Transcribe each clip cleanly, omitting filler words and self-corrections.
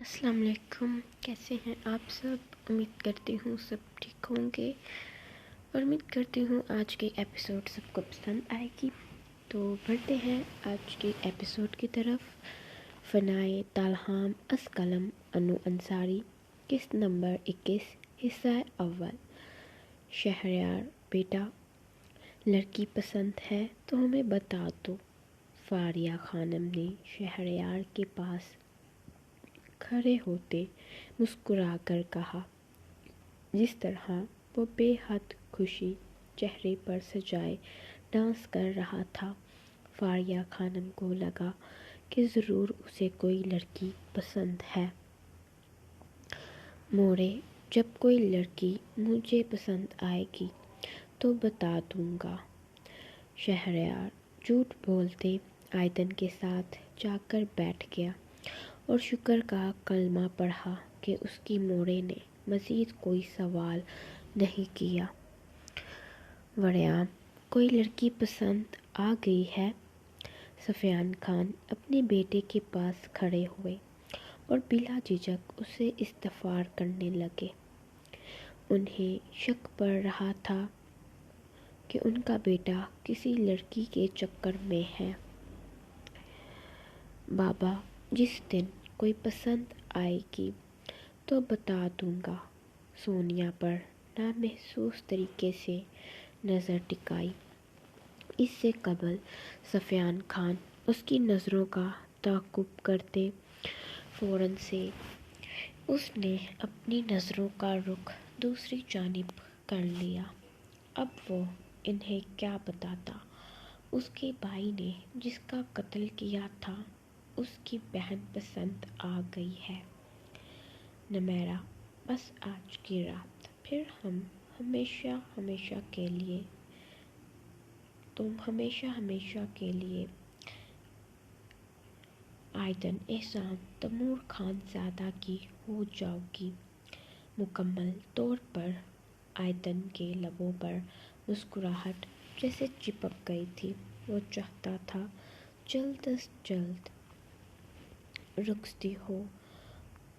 السلام علیکم، کیسے ہیں آپ سب؟ امید کرتی ہوں سب ٹھیک ہوں گے اور امید کرتی ہوں آج کی ایپیسوڈ سب کو پسند آئے گی۔ تو بڑھتے ہیں آج کی ایپیسوڈ کی طرف۔ فنائے طالہام از قلم انو انصاری، قسط نمبر 21، حصہ اول۔ شہریار بیٹا، لڑکی پسند ہے تو ہمیں بتا دو، فاریہ خانم نے شہریار کے پاس کھڑے ہوتے مسکرا کر کہا، جس طرح وہ بے حد خوشی چہرے پر سجائے ڈانس کر رہا تھا۔ فاریہ خانم کو لگا کہ ضرور اسے کوئی لڑکی پسند ہے۔ موڑے، جب کوئی لڑکی مجھے پسند آئے گی تو بتا دوں گا۔ شہریار جھوٹ بولتے آئندن کے ساتھ جا کر بیٹھ گیا اور شکر کا کلمہ پڑھا کہ اس کی موڑے نے مزید کوئی سوال نہیں کیا۔ وڑیام، کوئی لڑکی پسند آ گئی ہے؟ سفیان خان اپنے بیٹے کے پاس کھڑے ہوئے اور بلا جھجک اسے استفسار کرنے لگے۔ انہیں شک پڑ رہا تھا کہ ان کا بیٹا کسی لڑکی کے چکر میں ہے۔ بابا، جس دن کوئی پسند آئے گی تو بتا دوں گا۔ سونیا پر نامحسوس طریقے سے نظر ٹکائی۔ اس سے قبل سفیان خان اس کی نظروں کا تعاقب کرتے، فوراً سے اس نے اپنی نظروں کا رخ دوسری جانب کر لیا۔ اب وہ انہیں کیا بتاتا؟ اس کے بھائی نے جس کا قتل کیا تھا اس کی بہن پسند آ گئی ہے۔ نمیرا، بس آج کی رات، پھر ہم ہمیشہ ہمیشہ کے لیے آئندن احسان تیمور خان زادہ کی ہو جاؤ گی۔ مکمل طور پر آئندن کے لبوں پر مسکراہٹ جیسے چپک گئی تھی۔ وہ چاہتا تھا جلد از جلد رخصتی ہو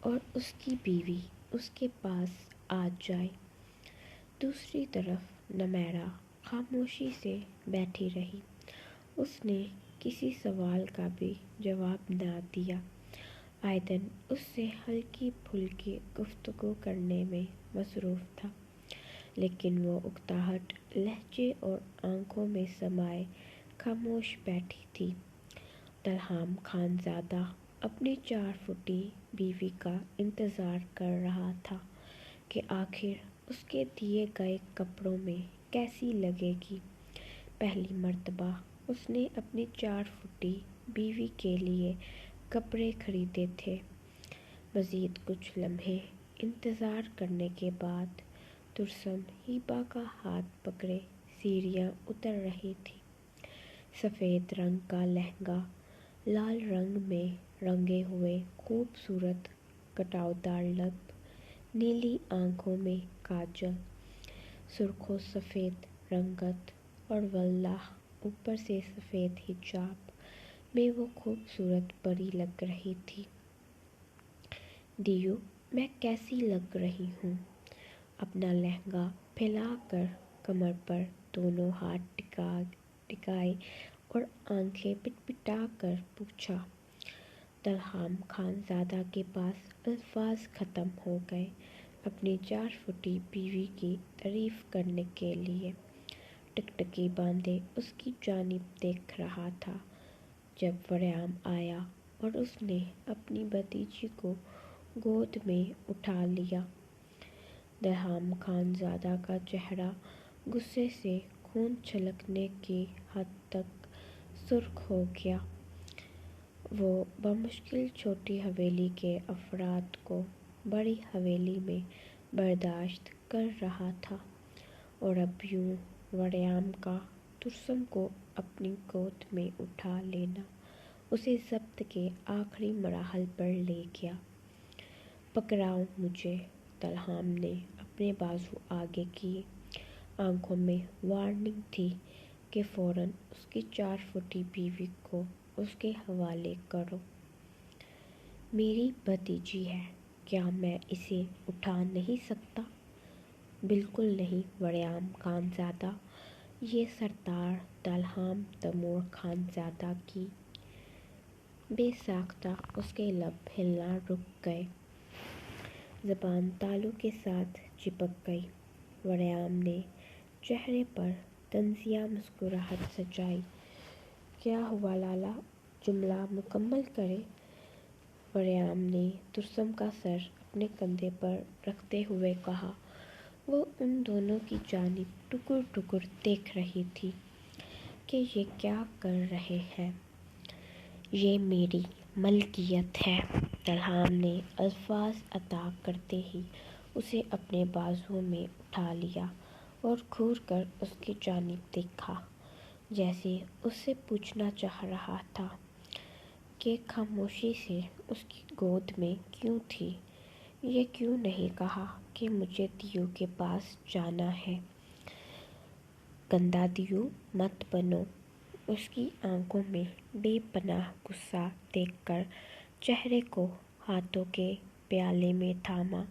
اور اس کی بیوی اس کے پاس آ جائے۔ دوسری طرف نمیرا خاموشی سے بیٹھی رہی۔ اس نے کسی سوال کا بھی جواب نہ دیا۔ آئندن اس سے ہلکی پھلکی گفتگو کرنے میں مصروف تھا، لیکن وہ اکتاہٹ لہجے اور آنکھوں میں سمائے خاموش بیٹھی تھی۔ طالہام خان زادہ اپنی 4 فٹی بیوی کا انتظار کر رہا تھا کہ آخر اس کے دیے گئے کپڑوں میں کیسی لگے گی۔ پہلی مرتبہ اس نے اپنی 4 فٹی بیوی کے لیے کپڑے خریدے تھے۔ مزید کچھ لمحے انتظار کرنے کے بعد ترسم ہیبا کا ہاتھ پکڑے سیڑھیاں اتر رہی تھی۔ سفید رنگ کا لہنگا، لال رنگ میں رنگے ہوئے خوبصورت کٹاؤ دار لب، نیلی آنکھوں میں کاجل، سرخ و سفید رنگت اور واللہ اوپر سے سفید حجاب میں وہ خوبصورت پری لگ رہی تھی۔ دیو، میں کیسی لگ رہی ہوں؟ اپنا لہنگا پھیلا کر کمر پر دونوں ہاتھ ٹکائے اور آنکھیں پٹپٹا کر پوچھا۔ طالہام خان زادہ کے پاس الفاظ ختم ہو گئے اپنی 4 فٹی بیوی کی تعریف کرنے کے لیے۔ ٹکٹکی باندھے اس کی جانب دیکھ رہا تھا جب وڑیام آیا اور اس نے اپنی بھتیجی کو گود میں اٹھا لیا۔ طالہام خان زادہ کا چہرہ غصے سے خون چھلکنے کی حد تک سرخ ہو گیا۔ وہ بمشکل چھوٹی حویلی کے افراد کو بڑی حویلی میں برداشت کر رہا تھا، اور اب یوں وڑیام کا ترسم کو اپنی گود میں اٹھا لینا اسے ضبط کے آخری مراحل پر لے گیا۔ پکڑاؤ مجھے، طالہام نے اپنے بازو آگے کیے۔ آنکھوں میں وارننگ تھی کہ فوراً اس کی 4 فٹی بیوی کو اس کے حوالے کرو۔ میری بھتیجی ہے، کیا میں اسے اٹھا نہیں سکتا؟ بالکل نہیں وریام خان زادہ، یہ سردار دلہام تیمور خان زادہ کی۔ بے ساختہ اس کے لب ہلنا رک گئے، زبان تالو کے ساتھ چپک گئی۔ وریام نے چہرے پر طنزیہ مسکراہٹ سجائی۔ کیا ہوا لالا، جملہ مکمل کریں۔ وریام نے ترسم کا سر اپنے کندھے پر رکھتے ہوئے کہا۔ وہ ان دونوں کی جانب ٹکر ٹکر دیکھ رہی تھی کہ یہ کیا کر رہے ہیں۔ یہ میری ملکیت ہے۔ دلہام نے الفاظ ادا کرتے ہی اسے اپنے بازوؤں میں اٹھا لیا اور گھور کر اس کی جانب دیکھا، جیسے اس سے پوچھنا چاہ رہا تھا کہ خاموشی سے اس کی گود میں کیوں تھی۔ یہ کیوں نہیں کہا کہ مجھے دیو کے پاس جانا ہے؟ گندا دیو مت بنو۔ اس کی آنکھوں میں بے پناہ غصہ دیکھ کر چہرے کو ہاتھوں کے پیالے میں تھاما۔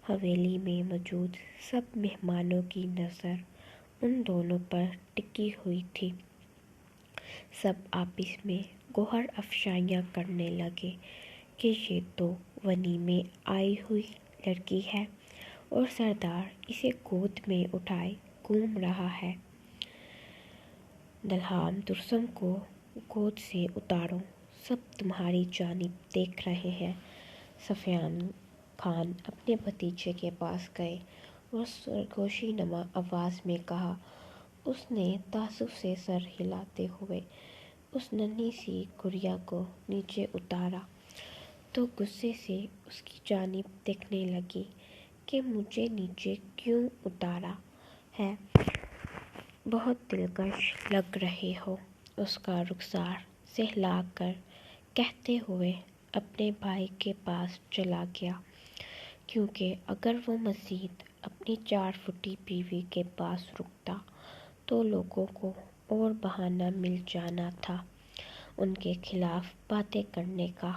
حویلی میں موجود سب مہمانوں کی نظر ان دونوں پر ٹکی ہوئی تھی۔ سب آپس میں گوہر افزائیاں کرنے لگے کہ یہ تو ونی میں آئی ہوئی لڑکی ہے اور سردار اسے گود میں اٹھائے گھوم رہا ہے۔ دلہام ترسم کو گود سے اتارو، سب تمہاری جانب دیکھ رہے ہیں۔ سفیان خان اپنے بھتیجے کے پاس گئے اور سرگوشی نما آواز میں کہا۔ اس نے تعصب سے سر ہلاتے ہوئے اس ننھی سی گڑیا کو نیچے اتارا تو غصے سے اس کی جانب دیکھنے لگی کہ مجھے نیچے کیوں اتارا ہے؟ بہت دلکش لگ رہے ہو۔ اس کا رخسار سہلا کر کہتے ہوئے اپنے بھائی کے پاس چلا گیا، کیونکہ اگر وہ مزید اپنی 4 فٹی بیوی کے پاس رکتا تو لوگوں کو اور بہانہ مل جانا تھا ان کے خلاف باتیں کرنے کا،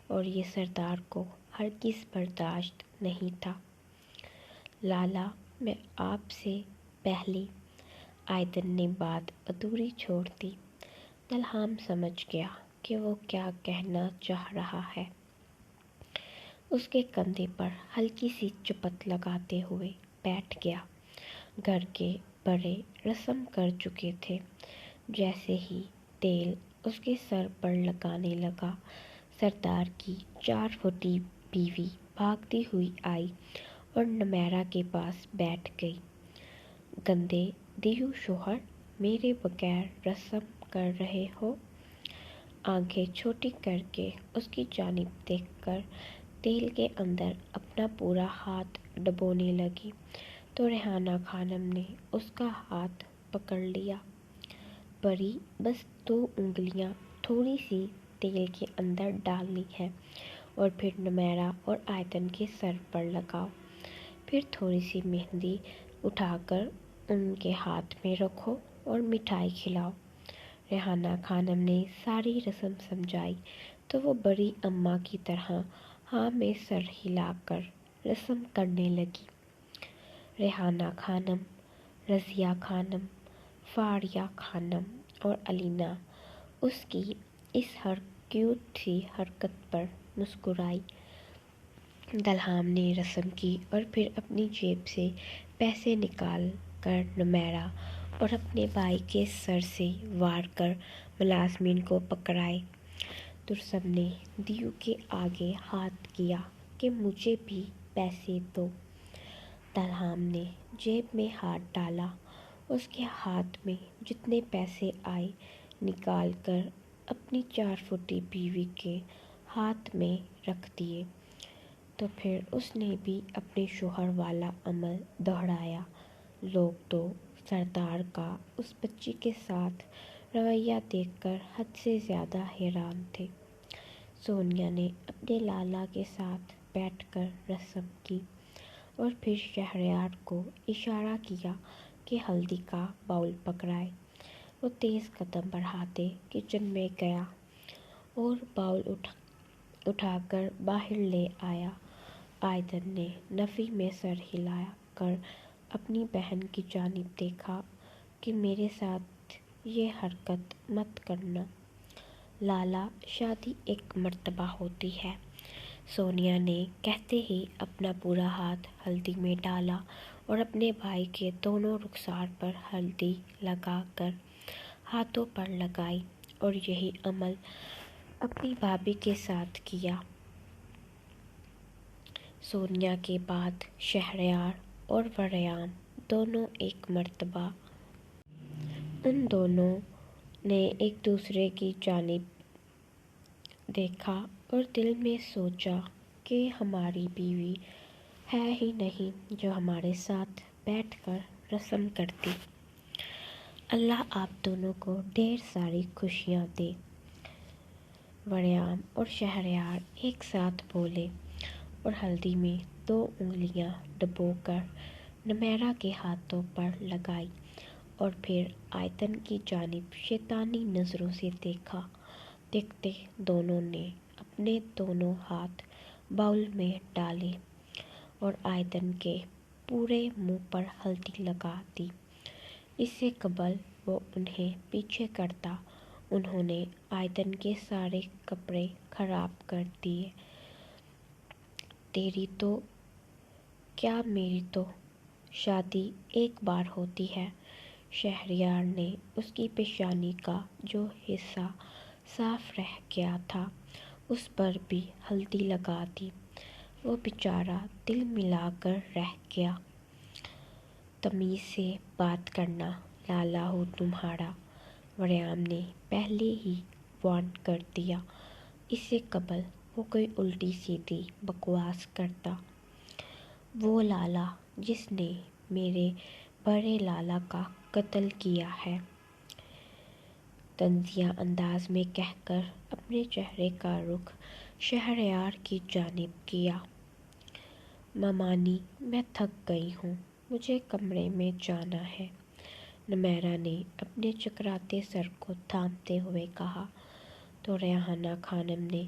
اور یہ سردار کو ہرگز برداشت نہیں تھا۔ لالا، میں آپ سے پہلی۔ آئندن نے بات ادھوری چھوڑ دی۔ دلہام سمجھ گیا کہ وہ کیا کہنا چاہ رہا ہے۔ اس کے کندھے پر ہلکی سی چپت لگاتے ہوئے بیٹھ گیا۔ گھر کے بڑے رسم کر چکے تھے۔ جیسے ہی تیل اس کے سر پر لگانے لگا، سردار کی 4 فٹی بیوی بھاگتی ہوئی آئی اور نمیرا کے پاس بیٹھ گئی۔ گندے دیو شوہر، میرے بغیر رسم کر رہے ہو؟ آنکھیں چھوٹی کر کے اس کی جانب دیکھ کر تیل کے اندر اپنا پورا ہاتھ ڈبونے لگی تو ریحانہ خانم نے اس کا ہاتھ پکڑ لیا۔ پری، بس 2 انگلیاں تھوڑی سی تیل کے اندر ڈالنی ہے اور پھر نمیرا اور آئندن کے سر پر لگاؤ، پھر تھوڑی سی مہندی اٹھا کر ان کے ہاتھ میں رکھو اور مٹھائی کھلاؤ۔ ریحانہ خانم نے ساری رسم سمجھائی تو وہ بڑی اماں کی طرح ہاں میں سر ہلا کر رسم کرنے لگی۔ ریحانہ خانم، رضیہ خانم، فاریہ خانم اور علینا اس کی اس کیوٹ سی حرکت پر مسکرائی۔ دلہام نے رسم کی اور پھر اپنی جیب سے پیسے نکال کر نمیرا اور اپنے بھائی کے سر سے وار کر ملازمین کو پکڑائے۔ ترسم نے دیو کے آگے ہاتھ کیا کہ مجھے بھی پیسے دو۔ دلہام نے جیب میں ہاتھ ڈالا، اس کے ہاتھ میں جتنے پیسے آئے نکال کر اپنی 4 فٹی بیوی کے ہاتھ میں رکھ دیے، تو پھر اس نے بھی اپنے شوہر والا عمل دہرایا۔ لوگ تو سردار کا اس بچی کے ساتھ رویہ دیکھ کر حد سے زیادہ حیران تھے۔ سونیا نے اپنے لالا کے ساتھ بیٹھ کر رسم کی اور پھر شہریار کو اشارہ کیا کہ ہلدی کا باؤل پکڑائے۔ وہ تیز قدم بڑھاتے کچن میں گیا اور باؤل اٹھا کر باہر لے آیا۔ آیتن نے نفی میں سر ہلا کر اپنی بہن کی جانب دیکھا کہ میرے ساتھ یہ حرکت مت کرنا لالا، شادی ایک مرتبہ ہوتی ہے۔ سونیا نے کہتے ہی اپنا پورا ہاتھ ہلدی میں ڈالا اور اپنے بھائی کے دونوں رخسار پر ہلدی لگا کر ہاتھوں پر لگائی اور یہی عمل اپنی بھابھی کے ساتھ کیا۔ سونیا کے بعد شہریار اور وریام دونوں ایک مرتبہ ان دونوں نے ایک دوسرے کی جانب دیکھا اور دل میں سوچا کہ ہماری بیوی ہے ہی نہیں جو ہمارے ساتھ بیٹھ کر رسم کرتی۔ اللہ آپ دونوں کو ڈھیر ساری خوشیاں دے۔ وریام اور شہریار ایک ساتھ بولے اور ہلدی میں 2 انگلیاں ڈبو کر نمیرا کے ہاتھوں پر لگائی اور پھر آیتن کی جانب شیطانی نظروں سے دیکھا۔ دیکھتے دونوں نے اپنے دونوں ہاتھ باؤل میں ڈالے اور آیتن کے پورے منہ پر ہلدی لگا دی۔ اس سے قبل وہ انہیں پیچھے کرتا انہوں نے آیتن کے سارے کپڑے خراب کر دیے۔ تیری تو کیا میری تو شادی ایک بار ہوتی ہے۔ شہریار نے اس کی پیشانی کا جو حصہ صاف رہ گیا تھا اس پر بھی ہلدی لگا دی۔ وہ بیچارہ دل ملا کر رہ گیا۔ تمیز سے بات کرنا لالا ہوں تمہارا، وریام نے پہلے ہی وارن کر دیا، اس سے قبل وہ کوئی الٹی سیدھی بکواس کرتا۔ وہ لالا جس نے میرے بڑے لالا کا قتل کیا ہے، طنزیہ انداز میں کہہ کر اپنے چہرے کا رخ شہریار کی جانب کیا۔ ممانی میں تھک گئی ہوں، مجھے کمرے میں جانا ہے، نمیرا نے اپنے چکراتے سر کو تھامتے ہوئے کہا تو ریحانہ خانم نے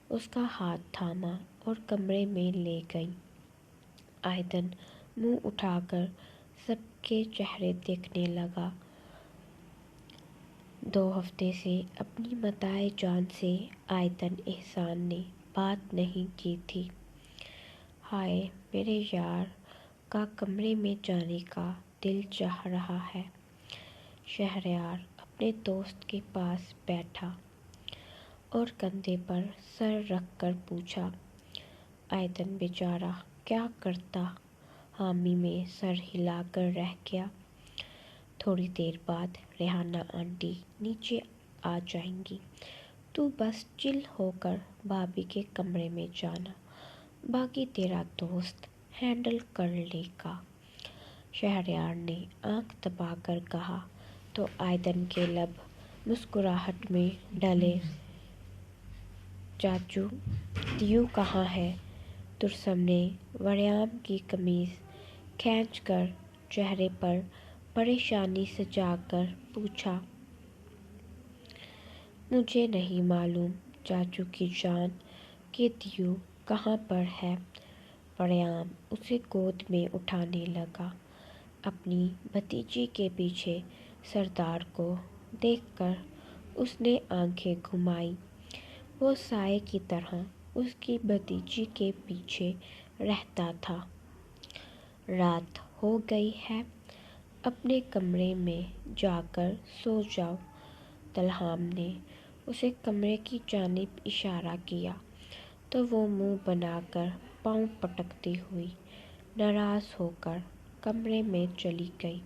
اس کا ہاتھ تھاما اور کمرے میں لے گئیں۔ آیتن منہ اٹھا کر سب کے چہرے دیکھنے لگا۔ 2 ہفتے سے اپنی متاع جان سے آیتن احسان نے بات نہیں کی تھی۔ ہائے میرے یار کا کمرے میں جانے کا دل چاہ رہا ہے۔ شہریار اپنے دوست کے پاس بیٹھا اور کندھے پر سر رکھ کر پوچھا۔ آیتن بیچارہ کیا کرتا، حامی میں سر ہلا کر رہ گیا۔ تھوڑی دیر بعد ریحانہ آنٹی نیچے آ جائیں گی، تو بس چل ہو کر بھابھی کے کمرے میں جانا، باقی تیرا دوست ہینڈل کر لے گا، شہریار نے آنکھ دبا کر کہا تو آیتن کے لب مسکراہٹ میں ڈھلے۔ چاچو دیو کہاں ہے؟ ترسم نے وریام کی قمیض کھینچ کر چہرے پر پریشانی سجا کر پوچھا۔ مجھے نہیں معلوم چاچو کی جان کہ دیو کہاں پر ہے۔ وریام اسے گود میں اٹھانے لگا۔ اپنی بھتیجی کے پیچھے سردار کو دیکھ کر اس نے آنکھیں گھمائیں۔ وہ سائے کی طرح اس کی بھتیجی کے پیچھے رہتا تھا۔ رات ہو گئی ہے، اپنے کمرے میں جا کر سو جاؤ۔ طلحام نے اسے کمرے کی جانب اشارہ کیا تو وہ منہ بنا کر پاؤں پٹکتی ہوئی ناراض ہو کر کمرے میں چلی گئی۔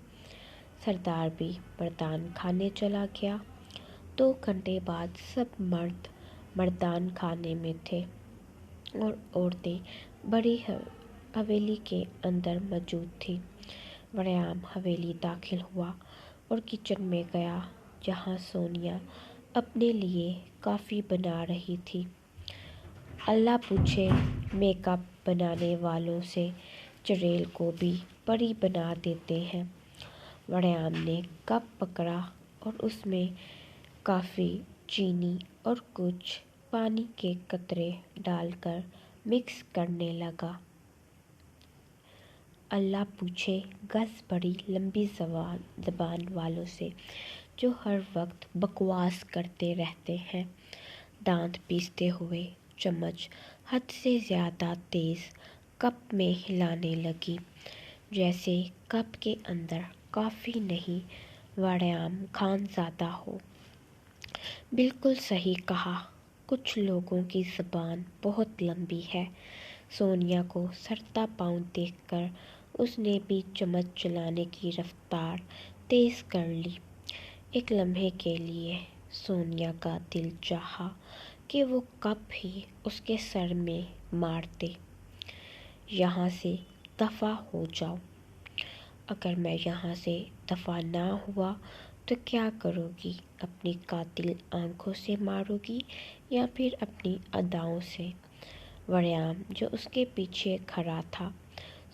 سردار بھی مردان خانے چلا گیا۔ 2 گھنٹے بعد سب مرد مردان خانے میں تھے اور عورتیں بڑی حویلی کے اندر موجود تھیں۔ وریام حویلی داخل ہوا اور کچن میں گیا جہاں سونیا اپنے لیے کافی بنا رہی تھی۔ اللہ پوچھے میک اپ بنانے والوں سے چڑیل کو بھی پری بنا دیتے ہیں۔ وریام نے کپ پکڑا اور اس میں کافی، چینی اور کچھ پانی کے قطرے ڈال کر مکس کرنے لگا۔ اللہ پوچھے گز بڑی لمبی زبان والوں سے جو ہر وقت بکواس کرتے رہتے ہیں۔ دانت پیستے ہوئے چمچ حد سے زیادہ تیز کپ میں ہلانے لگی، جیسے کپ کے اندر کافی نہیں وڑیام خان زادہ ہو۔ بالکل صحیح کہا، کچھ لوگوں کی زبان بہت لمبی ہے۔ سونیا کو سرتا پاؤں دیکھ کر اس نے بھی چمچ چلانے کی رفتار تیز کر لی۔ ایک لمحے کے لیے سونیا کا دل چاہا کہ وہ کپ ہی اس کے سر میں مار دے۔ یہاں سے دفع ہو جاؤ۔ اگر میں یہاں سے دفع نہ ہوا تو کیا کرو گی؟ اپنی قاتل آنکھوں سے مارو گی یا پھر اپنی اداؤں سے؟ وڑیام جو اس کے پیچھے کھڑا تھا،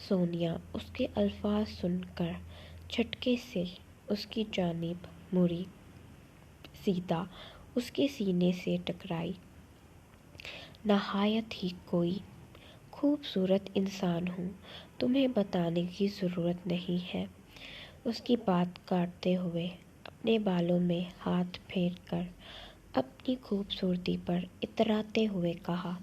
سونیا اس کے الفاظ سن کر جھٹکے سے اس کی جانب مڑی، سیدھا اس کے سینے سے ٹکرائی۔ نہایت ہی کوئی خوبصورت انسان ہوں، تمہیں بتانے کی ضرورت نہیں ہے، اس کی بات کاٹتے ہوئے اپنے بالوں میں ہاتھ پھیر کر اپنی خوبصورتی پر اتراتے ہوئے کہا۔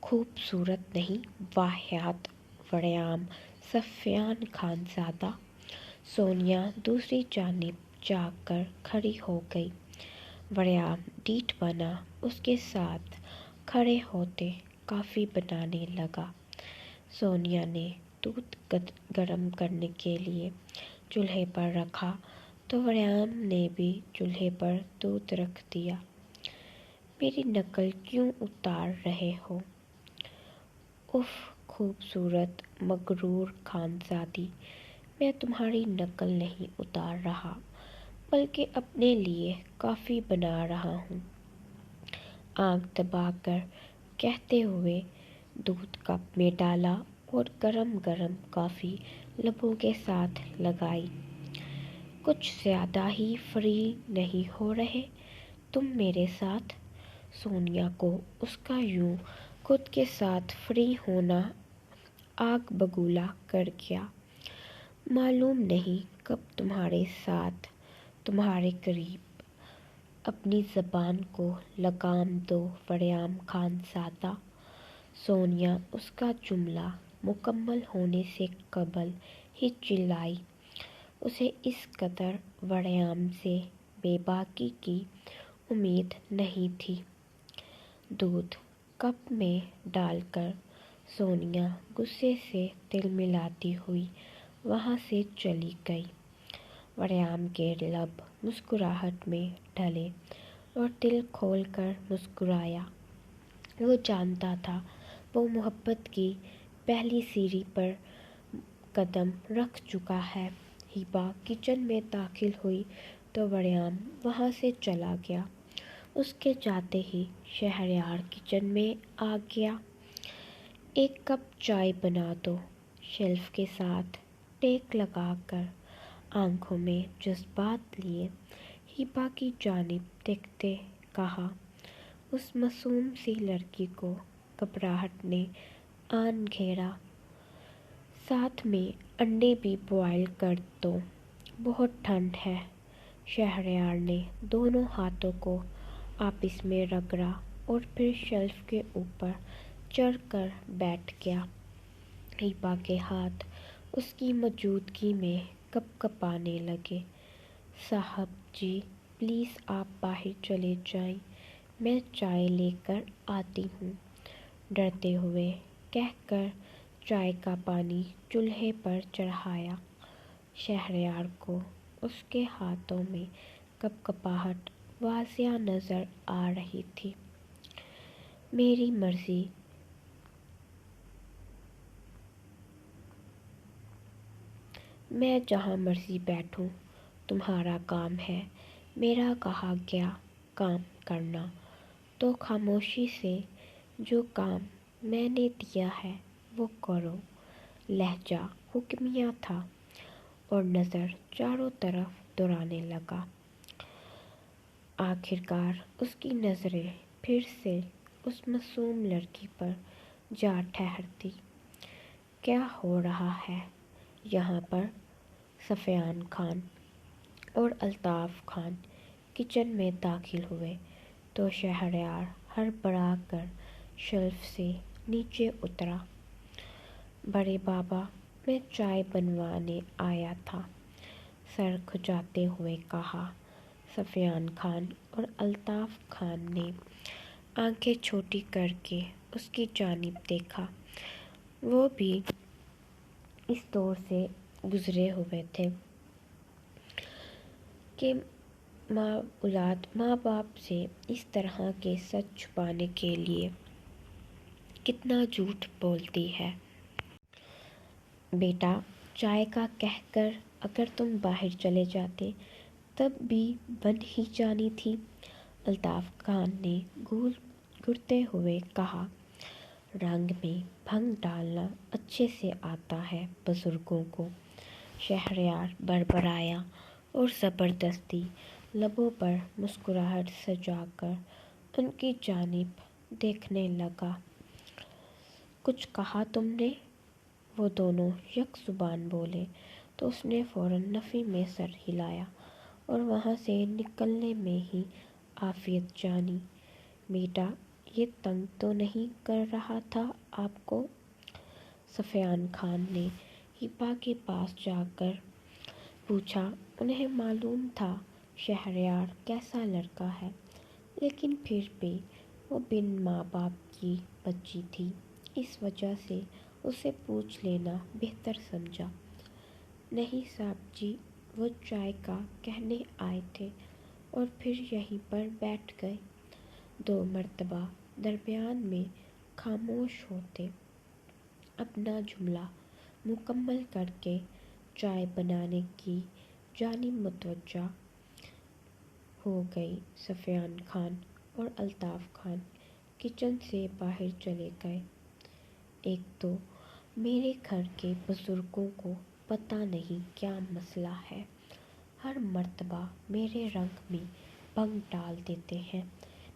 خوبصورت نہیں، واہیات وڑیام سفیان خان زادہ۔ سونیا دوسری جانب جا کر کھڑی ہو گئی۔ وڑیام ڈیٹھ بنا اس کے ساتھ کھڑے ہوتے کافی بنانے لگا۔ سونیا نے دودھ گرم کرنے کے لیے چولہے پر رکھا تو وڑیام نے بھی چولہے پر دودھ رکھ دیا۔ میری نقل کیوں اتار رہے ہو؟ اف خوبصورت مغرور خانزادی، میں تمہاری نقل نہیں اتار رہا بلکہ اپنے لیے کافی بنا رہا ہوں، آنکھ دبا کر کہتے ہوئے دودھ کپ میں ڈالا اور گرم گرم کافی لبوں کے ساتھ لگائی۔ کچھ زیادہ ہی فری نہیں ہو رہے تم میرے ساتھ؟ سونیا کو اس کا یوں خود کے ساتھ فری ہونا آگ بگولا کر گیا۔ معلوم نہیں کب تمہارے ساتھ، تمہارے قریب۔ اپنی زبان کو لگام دو وڑیام خان زادہ۔ سونیا اس کا جملہ مکمل ہونے سے قبل ہی چلائی۔ اسے اس قدر وڑیام سے بے باکی کی امید نہیں تھی۔ دودھ کپ میں ڈال کر سونیا غصے سے تلملاتی ہوئی وہاں سے چلی گئی۔ وڑیام کے لب مسکراہٹ میں ڈھلے اور دل کھول کر مسکرایا۔ وہ جانتا تھا وہ محبت کی پہلی سیڑھی پر قدم رکھ چکا ہے۔ ہیبا کچن میں داخل ہوئی تو وڑیام وہاں سے چلا گیا۔ اس کے جاتے ہی شہریار کچن میں آ گیا۔ ایک کپ چائے بنا دو، شیلف کے ساتھ ٹیک لگا کر آنکھوں میں جذبات لیے ہیبا کی جانب دیکھتے کہا۔ اس معصوم سی لڑکی کو گھبراہٹ نے آن گھیرا۔ ساتھ میں انڈے بھی بوائل کر دو، بہت ٹھنڈ ہے۔ شہریار نے دونوں ہاتھوں کو آپس میں رگڑا اور پھر شیلف کے اوپر چڑھ کر بیٹھ گیا۔ ہیبا کے ہاتھ اس کی موجودگی میں کپ کپانے لگے۔ صاحب جی پلیز آپ باہر چلے جائیں، میں چائے لے کر آتی ہوں، ڈرتے ہوئے کہہ کر چائے کا پانی چولہے پر چڑھایا۔ شہریار کو اس کے ہاتھوں میں کپ کپاہٹ واضح نظر آ رہی تھی۔ میری مرضی، میں جہاں مرضی بیٹھوں، تمہارا کام ہے میرا کہا گیا کام کرنا، تو خاموشی سے جو کام میں نے دیا ہے وہ کرو۔ لہجہ حکمیہ تھا اور نظر چاروں طرف دوڑانے لگا۔ آخر کار اس کی نظریں پھر سے اس معصوم لڑکی پر جا ٹھہرتی۔ کیا ہو رہا ہے یہاں پر؟ سفیان خان اور الطاف خان کچن میں داخل ہوئے تو شہریار ہڑبڑا کر شیلف سے نیچے اترا۔ بڑے بابا، میں چائے بنوانے آیا تھا، سر کھجاتے ہوئے کہا۔ سفیان خان اور الطاف خان نے آنکھیں چھوٹی کر کے اس کی جانب دیکھا۔ وہ بھی اس دور سے گزرے ہوئے تھے کہ اولاد ماں باپ سے اس طرح کے سچ چھپانے کے لیے کتنا جھوٹ بولتی ہے۔ بیٹا، چائے کا کہہ کر اگر تم باہر چلے جاتے تب بھی بن ہی جانی تھی، الطاف خان نے گھڑتے ہوئے کہا۔ رنگ میں بھنگ ڈالنا اچھے سے آتا ہے بزرگوں کو، شہریار بڑبڑایا اور زبردستی لبوں پر مسکراہٹ سجا کر ان کی جانب دیکھنے لگا۔ کچھ کہا تم نے؟ وہ دونوں یک زبان بولے تو اس نے فوراً نفی میں سر ہلایا اور وہاں سے نکلنے میں ہی عافیت جانی۔ بیٹا، یہ تنگ تو نہیں کر رہا تھا آپ کو؟ سفیان خان نے ہیپا کے پاس جا کر پوچھا۔ انہیں معلوم تھا شہریار کیسا لڑکا ہے، لیکن پھر بھی وہ بن ماں باپ کی بچی تھی، اس وجہ سے اسے پوچھ لینا بہتر سمجھا۔ نہیں صاحب جی، وہ چائے کا کہنے آئے تھے اور پھر یہیں پر بیٹھ گئے۔ 2 مرتبہ درمیان میں خاموش ہوتے اپنا جملہ مکمل کر کے چائے بنانے کی جانب متوجہ ہو گئی۔ سفیان خان اور الطاف خان کچن سے باہر چلے گئے۔ ایک تو میرے گھر کے بزرگوں کو پتہ نہیں کیا مسئلہ ہے، ہر مرتبہ میرے رنگ میں بھنگ ڈال دیتے ہیں،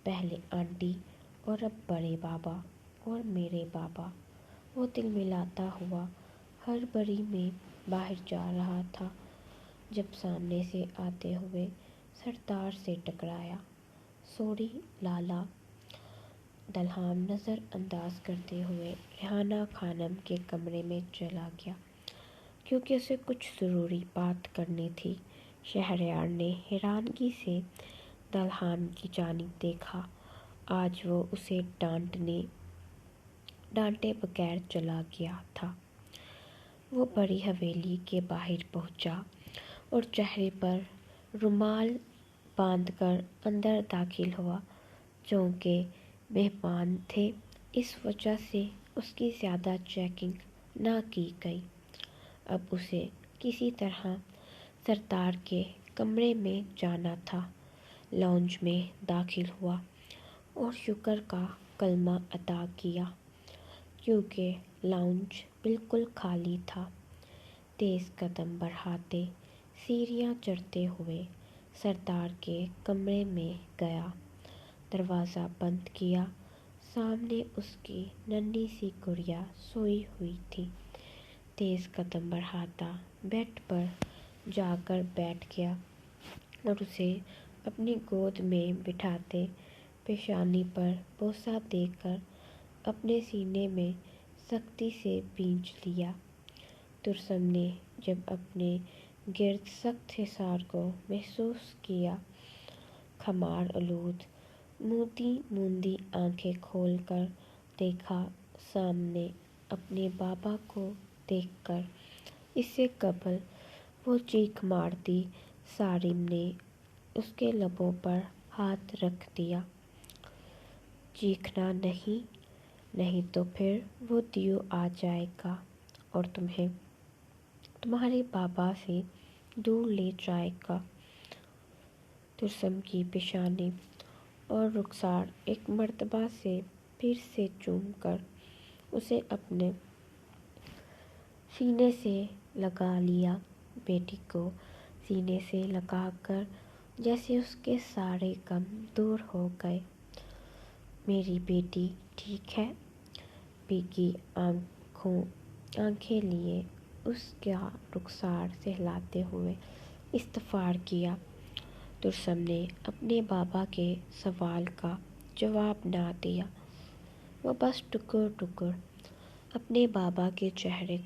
پہلے آنٹی اور اب بڑے بابا اور میرے بابا۔ وہ دل ملاتا ہوا ہڑبڑی میں باہر جا رہا تھا جب سامنے سے آتے ہوئے سردار سے ٹکرایا۔ سوری لالا، دلہام نظر انداز کرتے ہوئے ریحانہ خانم کے کمرے میں چلا گیا، کیونکہ اسے کچھ ضروری بات کرنی تھی۔ شہریار نے حیرانگی سے دلہام کی جانب دیکھا۔ آج وہ اسے ڈانٹے بغیر چلا گیا تھا۔ وہ بڑی حویلی کے باہر پہنچا اور چہرے پر رومال باندھ کر اندر داخل ہوا۔ چونکہ مہمان تھے اس وجہ سے اس کی زیادہ چیکنگ نہ کی گئی۔ اب اسے کسی طرح سردار کے کمرے میں جانا تھا۔ لاؤنج میں داخل ہوا اور شکر کا کلمہ ادا کیا، کیونکہ لاؤنج بالکل خالی تھا۔ تیز قدم بڑھاتے سیڑھیاں چڑھتے ہوئے سردار کے کمرے میں گیا، دروازہ بند کیا۔ سامنے اس کی ننھی سی گڑیا سوئی ہوئی تھی۔ تیز قدم بڑھاتا بیڈ پر جا کر بیٹھ گیا اور اسے اپنی گود میں بٹھاتے پیشانی پر بوسہ دے کر اپنے سینے میں سختی سے بھینچ لیا۔ ترسم نے جب اپنے گرد سخت حصار کو محسوس کیا، خمار آلود موندی موندی آنکھیں کھول کر دیکھا۔ سامنے اپنے بابا کو دیکھ کر اس سے قبل وہ چیخ مارتی صارم نے اس کے لبوں پر ہاتھ رکھ دیا۔ چیخنا نہیں، نہیں تو پھر وہ دیو آ جائے گا اور تمہیں تمہارے بابا سے دور لے جائے گا۔ ترسم کی پیشانی اور رخسار ایک مرتبہ سے پھر سے چوم کر اسے اپنے سینے سے لگا لیا۔ بیٹی کو سینے سے لگا کر جیسے اس کے سارے غم دور ہو گئے۔ میری بیٹی ٹھیک ہے؟ پی کی آنکھیں لیے اس کا رخسار سہلاتے ہوئے استغفار کیا۔ ترسم نے اپنے بابا کے سوال کا جواب نہ دیا۔ وہ بس ٹکر ٹکر اپنے بابا کے چہرے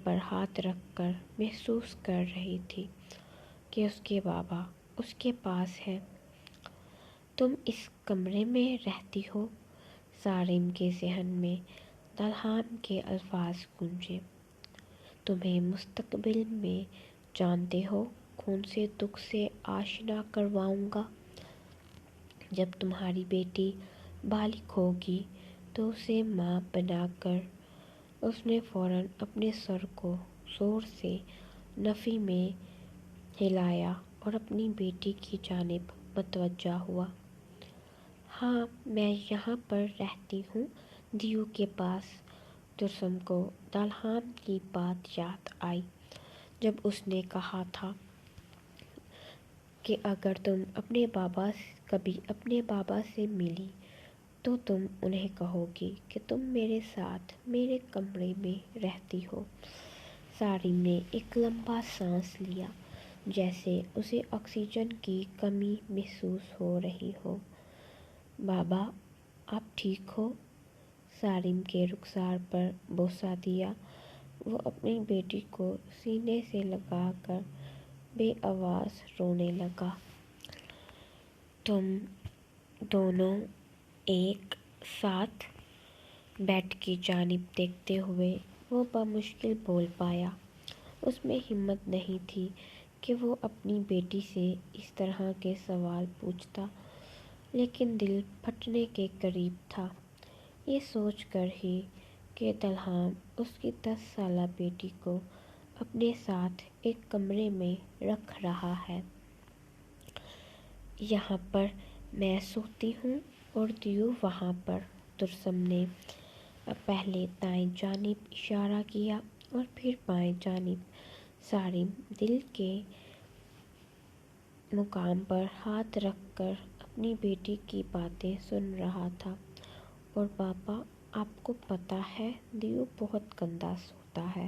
پر ہاتھ رکھ کر محسوس کر رہی تھی کہ اس کے بابا اس کے پاس ہے۔ تم اس کمرے میں رہتی ہو؟ سارم کے ذہن میں دلہام کے الفاظ گونجے۔ تمہیں مستقبل میں جانتے ہو کون سے دکھ سے آشنا کرواؤں گا؟ جب تمہاری بیٹی بالغ ہوگی تو اسے ماں بنا کر۔ اس نے فوراً اپنے سر کو زور سے نفی میں ہلایا اور اپنی بیٹی کی جانب متوجہ ہوا۔ ہاں، میں یہاں پر رہتی ہوں، دیو کے پاس۔ ترسم کو دلہام کی بات یاد آئی جب اس نے کہا تھا کہ اگر تم کبھی اپنے بابا سے ملی تو تم انہیں کہو گی کہ تم میرے ساتھ میرے کمرے میں رہتی ہو۔ سارم نے ایک لمبا سانس لیا، جیسے اسے آکسیجن کی کمی محسوس ہو رہی ہو۔ بابا، آپ ٹھیک ہو؟ سارم کے رخسار پر بوسہ دیا۔ وہ اپنی بیٹی کو سینے سے لگا کر بے آواز رونے لگا۔ تم دونوں ایک ساتھ؟ بیڈ کی جانب دیکھتے ہوئے وہ بمشکل بول پایا۔ اس میں ہمت نہیں تھی کہ وہ اپنی بیٹی سے اس طرح کے سوال پوچھتا، لیکن دل پھٹنے کے قریب تھا، یہ سوچ کر ہی کہ دلہام اس کی 10 سالہ بیٹی کو اپنے ساتھ ایک کمرے میں رکھ رہا ہے۔ یہاں پر میں سوتی ہوں اور دیو وہاں پر۔ ترسم نے پہلے دائیں جانب اشارہ کیا اور پھر بائیں جانب۔ سارم دل کے مقام پر ہاتھ رکھ کر اپنی بیٹی کی باتیں سن رہا تھا۔ اور بابا، آپ کو پتہ ہے دیو بہت گندا سوتا ہے۔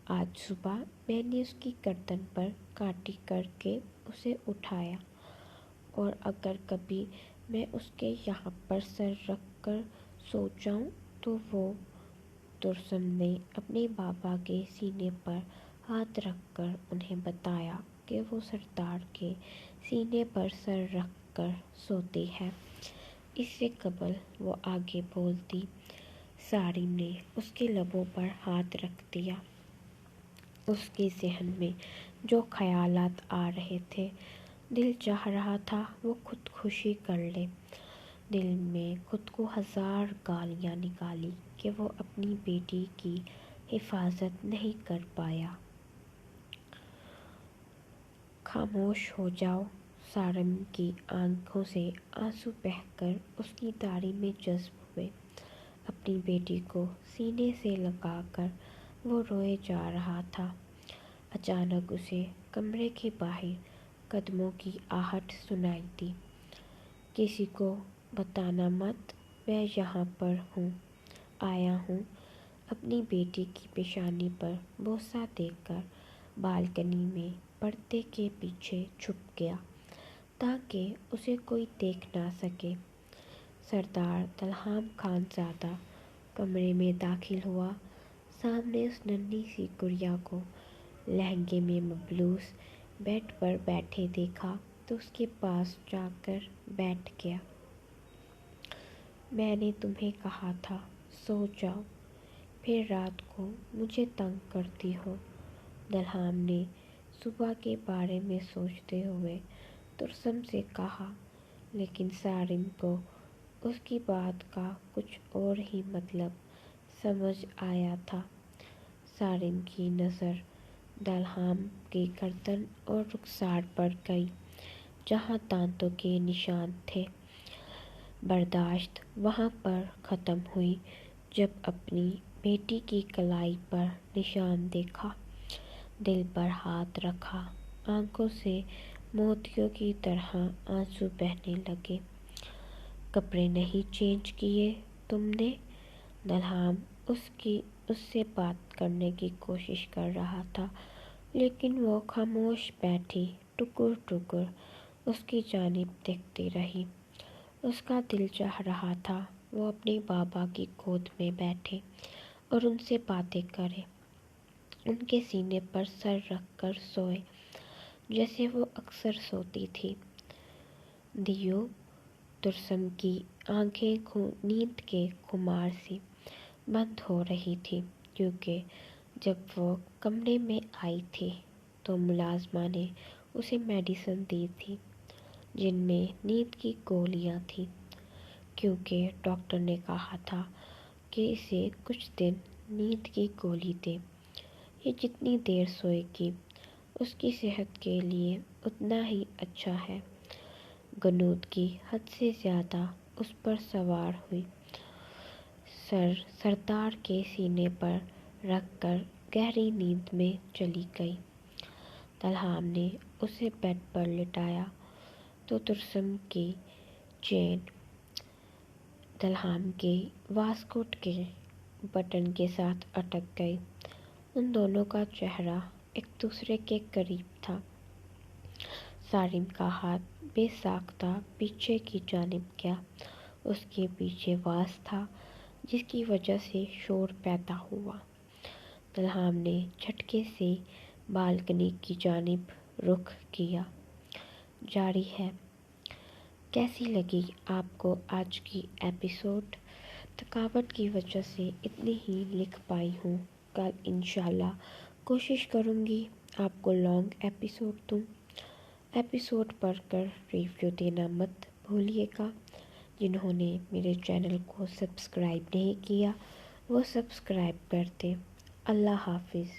آج صبح میں نے اس کی گردن پر کانٹی کر کے اسے اٹھایا، اور اگر کبھی میں اس کے یہاں پر سر رکھ کر سو جاؤں تو وہ… ترسم نے اپنے بابا کے سینے پر ہاتھ رکھ کر انہیں بتایا کہ وہ سردار کے سینے پر سر رکھ کر سوتی ہے۔ اس سے قبل وہ آگے بولتی، سارم نے اس کے لبوں پر ہاتھ رکھ دیا۔ اس کے ذہن میں جو خیالات آ رہے تھے، دل چاہ رہا تھا وہ خودکشی کر لے۔ دل میں خود کو ہزار گالیاں نکالیں کہ وہ اپنی بیٹی کی حفاظت نہیں کر پایا۔ خاموش ہو جاؤ۔ سارم کی آنکھوں سے آنسو بہہ کر اس کی داڑھی میں جذب ہوئے۔ اپنی بیٹی کو سینے سے لگا کر وہ روئے جا رہا تھا۔ اچانک اسے کمرے کے باہر قدموں کی آہٹ سنائی دی۔ کسی کو بتانا مت، میں یہاں پر آیا ہوں۔ اپنی بیٹی کی پیشانی پر بوسہ دے کر بالکنی میں پردے کے پیچھے چھپ گیا تاکہ اسے کوئی دیکھ نہ سکے۔ سردار دلہام خان زادہ کمرے میں داخل ہوا۔ سامنے اس ننھی سی گڑیا کو لہنگے میں ملبوس بیڈ پر بیٹھے دیکھا تو اس کے پاس جا کر بیٹھ گیا۔ میں نے تمہیں کہا تھا سو جاؤ، پھر رات کو مجھے تنگ کرتی ہو۔ دلہام نے صبح کے بارے میں سوچتے ہوئے ترسم سے کہا، لیکن سارم کو اس کی بات کا کچھ اور ہی مطلب سمجھ آیا تھا۔ سارم کی نظر دلہام کی گردن اور رخسار پر گئی جہاں دانتوں کے نشان تھے۔ برداشت وہاں پر ختم ہوئی جب اپنی بیٹی کی کلائی پر نشان دیکھا۔ دل پر ہاتھ رکھا، آنکھوں سے موتیوں کی طرح آنسو بہنے لگے۔ کپڑے نہیں چینج کیے تم نے؟ دلہام اس سے بات کرنے کی کوشش کر رہا تھا، لیکن وہ خاموش بیٹھی ٹکر ٹکر اس کی جانب دیکھتی رہی۔ اس کا دل چاہ رہا تھا وہ اپنے بابا کی گود میں بیٹھے اور ان سے باتیں کرے، ان کے سینے پر سر رکھ کر سوئے جیسے وہ اکثر سوتی تھی۔ دیو ترسم کی آنکھیں نیند کے خمار سے بند ہو رہی تھی، کیونکہ جب وہ کمرے میں آئی تھی تو ملازمہ نے اسے میڈیسن دی تھی جن میں نیند کی گولیاں تھیں، کیونکہ ڈاکٹر نے کہا تھا کہ اسے کچھ دن نیند کی گولی دے۔ یہ جتنی دیر سوئے گی اس کی صحت کے لیے اتنا ہی اچھا ہے۔ غنودگی حد سے زیادہ اس پر سوار ہوئی، سردار کے سینے پر رکھ کر گہری نیند میں چلی گئی۔ دلہام نے اسے بیڈ پر لٹایا تو ترسم کی چین دلہام کے واسکوٹ کے بٹن کے ساتھ اٹک گئی۔ ان دونوں کا چہرہ ایک دوسرے کے قریب تھا۔ صارم کا ہاتھ بے ساختہ پیچھے کی جانب گیا۔ اس کے پیچھے واز تھا جس کی وجہ سے شور پیدا ہوا۔ دلہام نے جھٹکے سے بالکنی کی جانب رخ کیا۔ جاری ہے۔ کیسی لگی آپ کو آج کی ایپیسوڈ؟ تھکاوٹ کی وجہ سے اتنی ہی لکھ پائی ہوں، کل انشاءاللہ کوشش کروں گی آپ کو لانگ ایپیسوڈ دوں۔ ایپیسوڈ پڑھ کر ریویو دینا مت بھولیے گا۔ جنہوں نے میرے چینل کو سبسکرائب نہیں کیا وہ سبسکرائب کر دیں۔ اللہ حافظ۔